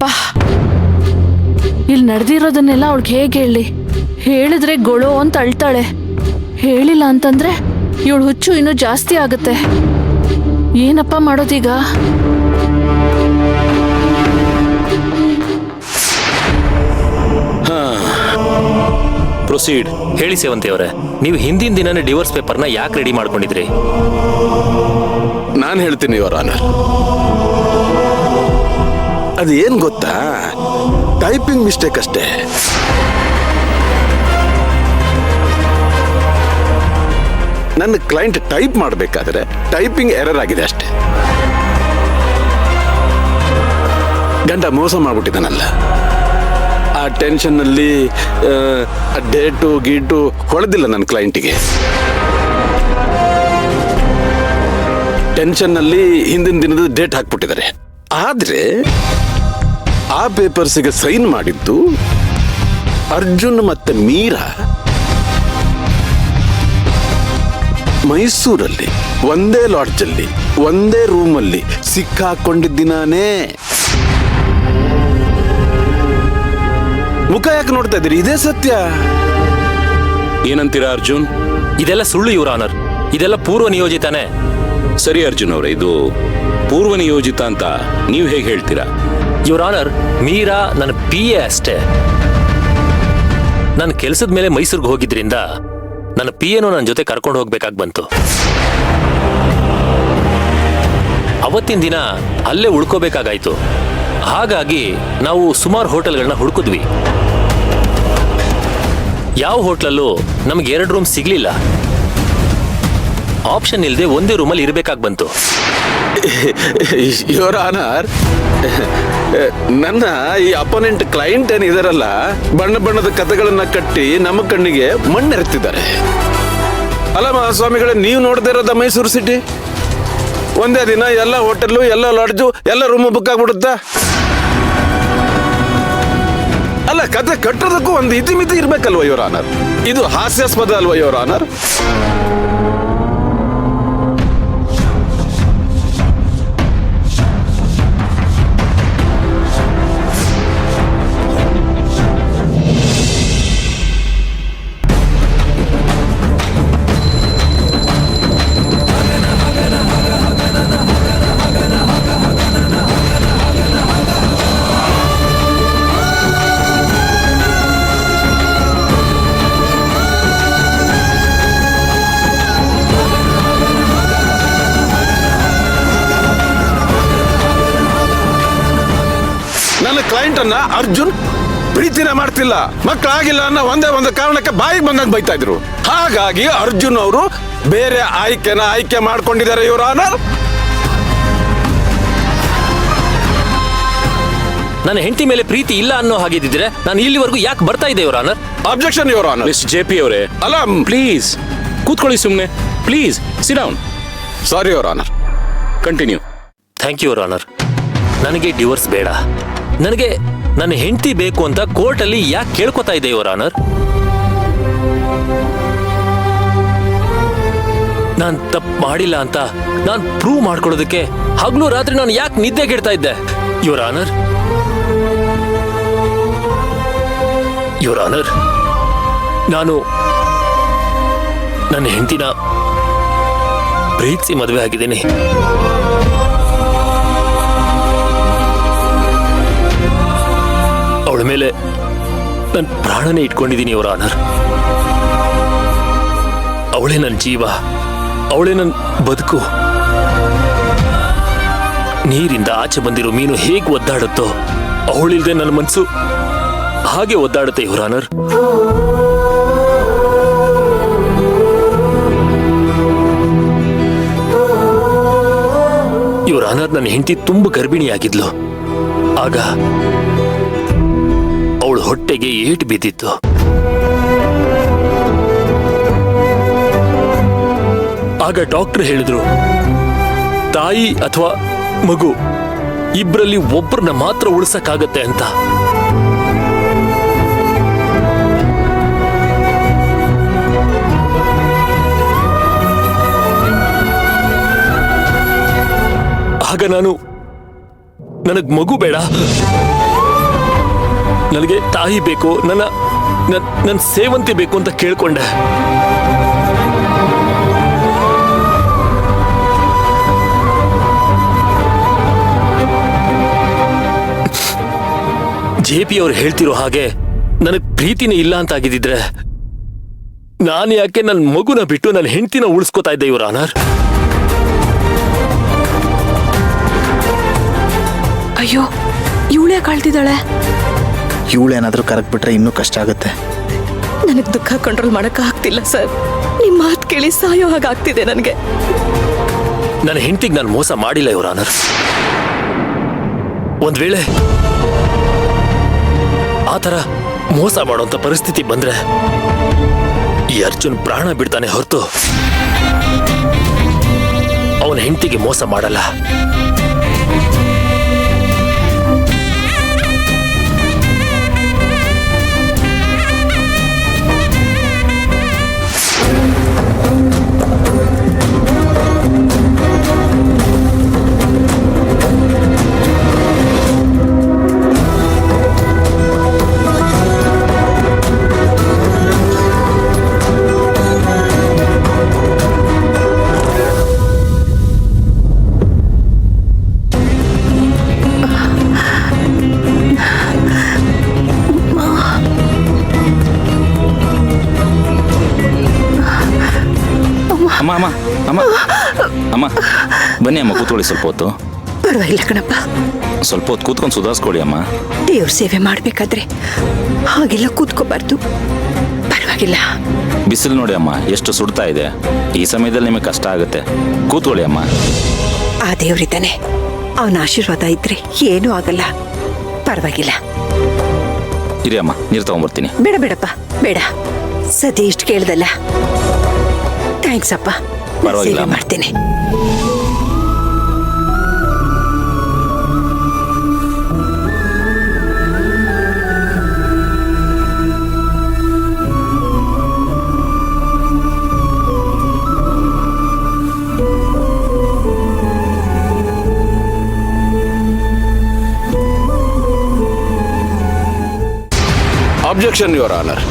ಯಪ್ಪ, ಇಲ್ಲಿ ನಡೆದಿರೋದನ್ನೆಲ್ಲ ಅವಳಿಗೆ ಹೇಗೆ ಹೇಳಿ? ಹೇಳಿದ್ರೆ ಗೊಳೋ ಅಂತ ಅಳ್ತಾಳೆ, ಹೇಳಿಲ್ಲ ಅಂತಂದ್ರೆ ಇವಳು ಹುಚ್ಚು ಇನ್ನೂ ಜಾಸ್ತಿ ಆಗುತ್ತೆ. ಏನಪ್ಪ ಮಾಡೋದೀಗ? ಪ್ರೊಸೀಡ್. ಹೇಳಿ ಸೇವಂತಿ ಅವರೇ, ನೀವು ಹಿಂದಿನ ದಿನನೇ ಡಿವೋರ್ಸ್ ಪೇಪರ್ನ ಯಾಕೆ ರೆಡಿ ಮಾಡ್ಕೊಂಡಿದ್ರಿ? ನಾನು ಹೇಳ್ತೀನಿ ಯುವರ್ ಆನರ್. ಅದೇನ್ ಗೊತ್ತಾ, ಟೈಪಿಂಗ್ ಮಿಸ್ಟೇಕ್ ಅಷ್ಟೇ. ನನ್ನ ಕ್ಲೈಂಟ್ ಟೈಪ್ ಮಾಡಬೇಕಾದ್ರೆ ಟೈಪಿಂಗ್ ಎರರ್ ಆಗಿದೆ ಅಷ್ಟೇ. ಗಂಡ ಮೋಸ ಮಾಡ್ಬಿಟ್ಟಿದ್ದಾನಲ್ಲ, ಆ ಟೆನ್ಷನ್ನಲ್ಲಿ ಡೇಟು ಗೀಟು ಹೊಳೆದಿಲ್ಲ ನನ್ನ ಕ್ಲೈಂಟಿಗೆ. ಟೆನ್ಷನ್ನಲ್ಲಿ ಹಿಂದಿನ ದಿನದ ಡೇಟ್ ಹಾಕ್ಬಿಟ್ಟಿದ್ದಾರೆ. ಆದ್ರೆ ಆ ಪೇಪರ್ಸಿಗೆ ಸೈನ್ ಮಾಡಿದ್ದು ಅರ್ಜುನ್ ಮತ್ತೆ ಮೀರಾ ಮೈಸೂರಲ್ಲಿ ಒಂದೇ ಲಾಡ್ಜಲ್ಲಿ ಒಂದೇ ರೂಮಲ್ಲಿ ಸಿಕ್ಕಾಕೊಂಡಿದ್ದಿನಾನೇ. ಮುಖ ಯಾಕೆ ನೋಡ್ತಾ ಇದ್ದೀರಿ? ಇದೇ ಸತ್ಯ. ಏನಂತೀರಾ ಅರ್ಜುನ್? ಇದೆಲ್ಲ ಸುಳ್ಳು ಯುವರ್ ಆನರ್, ಇದೆಲ್ಲ ಪೂರ್ವ ನಿಯೋಜಿತಾನೆ. ಸರಿ ಅರ್ಜುನ್ ಅವರೇ, ಇದು ಪೂರ್ವ ನಿಯೋಜಿತ ಅಂತ ನೀವು ಹೇಗೆ ಹೇಳ್ತೀರಾ? ಯುವರ್ ಆನರ್, ಮೀರಾ ನನ್ನ PA ಅಷ್ಟೇ. ನನ್ನ ಕೆಲಸದ ಮೇಲೆ ಮೈಸೂರಿಗೆ ಹೋಗಿದ್ರಿಂದ ನನ್ನ PAನೂ ನನ್ನ ಜೊತೆ ಕರ್ಕೊಂಡು ಹೋಗ್ಬೇಕಾಗಿ ಬಂತು. ಅವತ್ತಿನ ದಿನ ಅಲ್ಲೇ ಉಳ್ಕೋಬೇಕಾಗಾಯ್ತು. ಹಾಗಾಗಿ ನಾವು ಸುಮಾರು ಹೋಟೆಲ್ಗಳನ್ನ ಹುಡುಕಿದ್ವಿ. ಯಾವ ಹೋಟ್ಲಲ್ಲೂ ನಮ್ಗೆ 2 ರೂಮ್ ಸಿಗ್ಲಿಲ್ಲ. ಆಪ್ಷನ್ ಇಲ್ಲದೆ ಒಂದೇ ರೂಮಲ್ಲಿ ಇರಬೇಕಾಗಿ ಬಂತು. ಯುವರ್ ಆನರ್, ನನ್ನ ಈ ಅಪೋನೆಂಟ್ ಕ್ಲೈಂಟ್ ಏನಿದಾರಲ್ಲ, ಬಣ್ಣ ಬಣ್ಣದ ಕಥೆಗಳನ್ನ ಕಟ್ಟಿ ನಮ್ಮ ಕಣ್ಣಿಗೆ ಮಣ್ಣೆರೆತಿದ್ದಾರೆ. ಅಲ್ಲ ಮಹಾಸ್ವಾಮಿಗಳೇ, ನೀವು ನೋಡದೇ ಇರೋದ ಮೈಸೂರು ಸಿಟಿ? ಒಂದೇ ದಿನ ಎಲ್ಲ ಹೋಟೆಲ್ಲು, ಎಲ್ಲ ಲಾಡ್ಜು, ಎಲ್ಲ ರೂಮು ಬುಕ್ ಆಗ್ಬಿಡುತ್ತಾ? ಅಲ್ಲ, ಕತೆ ಕಟ್ಟೋದಕ್ಕೂ ಒಂದು ಇತಿಮಿತಿ ಇರ್ಬೇಕಲ್ವ ಯುವರ್ ಆನರ್? ಇದು ಹಾಸ್ಯಾಸ್ಪದ ಅಲ್ವಾ ಯುವರ್ ಆನರ್? ನನ್ನ ಕ್ಲೈಂಟ್ ಅನ್ನ ಅರ್ಜುನ್ ಪ್ರೀತಿನ ಮಾಡ್ತಿಲ್ಲ, ಮಕ್ಕಳಾಗಿಲ್ಲ ಅನ್ನೋ ಒಂದೇ ಒಂದು ಕಾರಣಕ್ಕೆ ಬಾಯಿಗೆ ಬಂದಾಗ ಬೈತಾ ಇದ್ರು. ಹಾಗಾಗಿ ಅರ್ಜುನ್ ಅವರು ಬೇರೆ ಆಯ್ಕೆ ಮಾಡ್ಕೊಂಡಿದ್ದಾರೆ ಯುವರ್ ಆನರ್. ನನ್ನ ಹೆಂಡತಿ ಮೇಲೆ ಪ್ರೀತಿ ಇಲ್ಲ ಅನ್ನೋ ಹಾಗಿದ್ದಿದ್ರೆ ನಾನು ಇಲ್ಲಿವರೆಗೂ ಯಾಕೆ ಬರ್ತಾ ಇದ್ದೆ your honour? Objection your honour. Miss JP ಅವರೇ, ಅಲ್ಲ, ಪ್ಲೀಸ್ ಕೂತ್ಕೊಳ್ಳಿ ಸುಮ್ಮನೆ. Please sit down. Sorry your honour. Continue. Thank you your honour. ನನಗೆ ಡಿವೋರ್ಸ್ ಬೇಡ, ನನಗೆ ನನ್ನ ಹೆಂಡತಿ ಬೇಕು ಅಂತ ಕೋರ್ಟಲ್ಲಿ ಯಾಕೆ ಕೇಳ್ಕೊತಾ ಇದೆ ಯುವರ್ ಆನರ್? ನಾನು ತಪ್ಪು ಮಾಡಿಲ್ಲ ಅಂತ ನಾನು ಪ್ರೂವ್ ಮಾಡ್ಕೊಳ್ಳೋದಕ್ಕೆ ಹಗಲು ರಾತ್ರಿ ನಾನು ಯಾಕೆ ನಿದ್ದೆ ಕೆಡ್ತಾ ಇದ್ದೆ ಯುವರ್ ಆನರ್? ಯುವರ್ ಆನರ್, ನಾನು ನನ್ನ ಹೆಂಡತಿನ ಪ್ರೀತಿಸಿ ಮದುವೆ ಆಗಿದ್ದೀನಿ. ಅವಳ ಮೇಲೆ ನನ್ನ ಪ್ರಾಣನೇ ಇಟ್ಕೊಂಡಿದ್ದೀನಿ ಯುವರ್ ಆನರ್. ಅವಳೇ ನನ್ನ ಜೀವ, ಅವಳೇ ನನ್ನ ಬದುಕು. ನೀರಿಂದ ಆಚೆ ಬಂದಿರೋ ಮೀನು ಹೇಗೆ ಒದ್ದಾಡುತ್ತೋ, ಅವಳಿಲ್ದೆ ನನ್ನ ಮನಸ್ಸು ಹಾಗೆ ಒದ್ದಾಡುತ್ತೆ ಯುವರ್ ಆನರ್. ಯುವರ್ ಆನರ್, ನನ್ನ ಹೆಂಡತಿ ತುಂಬ ಗರ್ಭಿಣಿಯಾಗಿದ್ಲು. ಆಗ ಅವಳ ಹೊಟ್ಟೆಗೆ ಏಟು ಬಿದ್ದಿತ್ತು. ಆಗ ಡಾಕ್ಟರ್ ಹೇಳಿದ್ರು, ತಾಯಿ ಅಥವಾ ಮಗು ಇಬ್ಬರಲ್ಲಿ ಒಬ್ಬರನ್ನ ಮಾತ್ರ ಉಳಿಸಕ್ಕಾಗತ್ತೆ ಅಂತ. ಆಗ ನಾನು ನನಗ್ ಮಗು ಬೇಡ, ನನಗೆ ತಾಯಿ ಬೇಕು, ನನ್ನ ಸೇವಂತಿ ಬೇಕು ಅಂತ ಕೇಳ್ಕೊಂಡೆ. JP ಅವ್ರು ಹೇಳ್ತಿರೋ ಹಾಗೆ ನನಗ್ ಪ್ರೀತಿನೇ ಇಲ್ಲ ಅಂತ ಆಗಿದ್ದಿದ್ರೆ ನಾನು ಯಾಕೆ ನನ್ನ ಮಗುನ ಬಿಟ್ಟು ನನ್ನ ಹೆಂಡತಿನ ಉಳಿಸ್ಕೋತಾ ಇದ್ದೆ ಯುವರ್ ಆನರ್? ಅಯ್ಯೋ, ಇವಳೇ ಕಾಳ್ತಿದ್ದಾಳೆ. ಇವಳೇನಾದ್ರೂ ಕರಗ್ಬಿಟ್ರೆ ಇನ್ನೂ ಕಷ್ಟ ಆಗುತ್ತೆ. ನನಗೆ ದುಃಖ ಕಂಟ್ರೋಲ್ ಮಾಡಕ್ ಆಗ್ತಿಲ್ಲ ಸರ್. ನಿಮ್ಮ ಮಾತು ಕೇಳಿ ಸಾಯೋ ಹಾಗಾಗ್ತಿದೆ ನನಗೆ. ನನ್ನ ಹೆಂಡತಿಗೆ ನಾನು ಮೋಸ ಮಾಡಿಲ್ಲ ಯುವರ್ ಆನರ್. ಒಂದ್ ವೇಳೆ ಆ ಥರ ಮೋಸ ಮಾಡೋಂಥ ಪರಿಸ್ಥಿತಿ ಬಂದ್ರೆ ಈ ಅರ್ಜುನ್ ಪ್ರಾಣ ಬಿಡ್ತಾನೆ ಹೊರತು ಅವನ ಹೆಂಡತಿಗೆ ಮೋಸ ಮಾಡಲ್ಲ. ಅಮ್ಮ ಅಮ್ಮ ಅಮ್ಮ ಅಮ್ಮ ಬನ್ನಿ ಅಮ್ಮ, ಕೂತ್ಕೊಳ್ಳಿ ಸ್ವಲ್ಪ ಹೊತ್ತು. ಪರವಾಗಿಲ್ಲ ಕಣಪ್ಪ, ಸ್ವಲ್ಪ ಹೊತ್ತು ಕೂತ್ಕೊಂಡು ಸುಧಾರಿಸ್ಕೊಳ್ಳಿ ಅಮ್ಮ. ದೇವ್ರ ಸೇವೆ ಮಾಡ್ಬೇಕಾದ್ರೆ ಹಾಗೆಲ್ಲ ಕೂತ್ಕೋಬಾರ್ದು. ಪರವಾಗಿಲ್ಲ. ಬಿಸಿಲು ನೋಡಿ ಅಮ್ಮ, ಎಷ್ಟು ಸುಡ್ತಾ ಇದೆ. ಈ ಸಮಯದಲ್ಲಿ ನಿಮಗೆ ಕಷ್ಟ ಆಗುತ್ತೆ. ಕೂತ್ಕೊಳ್ಳಿ ಅಮ್ಮ. ಆ ದೇವ್ರಿದ್ದಾನೆ, ಅವನ ಆಶೀರ್ವಾದ ಇದ್ರೆ ಏನೂ ಆಗಲ್ಲ. ಪರವಾಗಿಲ್ಲ. ಇರಿ ಅಮ್ಮ, ನೀರು ತಗೊಂಡ್ಬರ್ತೀನಿ. ಬೇಡ ಬೇಡಪ್ಪ, ಬೇಡ. ಸದ್ಯ ಇಷ್ಟು ಕೇಳ್ದಲ್ಲ, ಥ್ಯಾಂಕ್ಸ್ ಅಪ್ಪ. ಪರವಾಗಿಲ್ಲ ಸೇವೆ ಅಮ್ಮ. ಮಾಡ್ತೀನಿ. Objection your honour.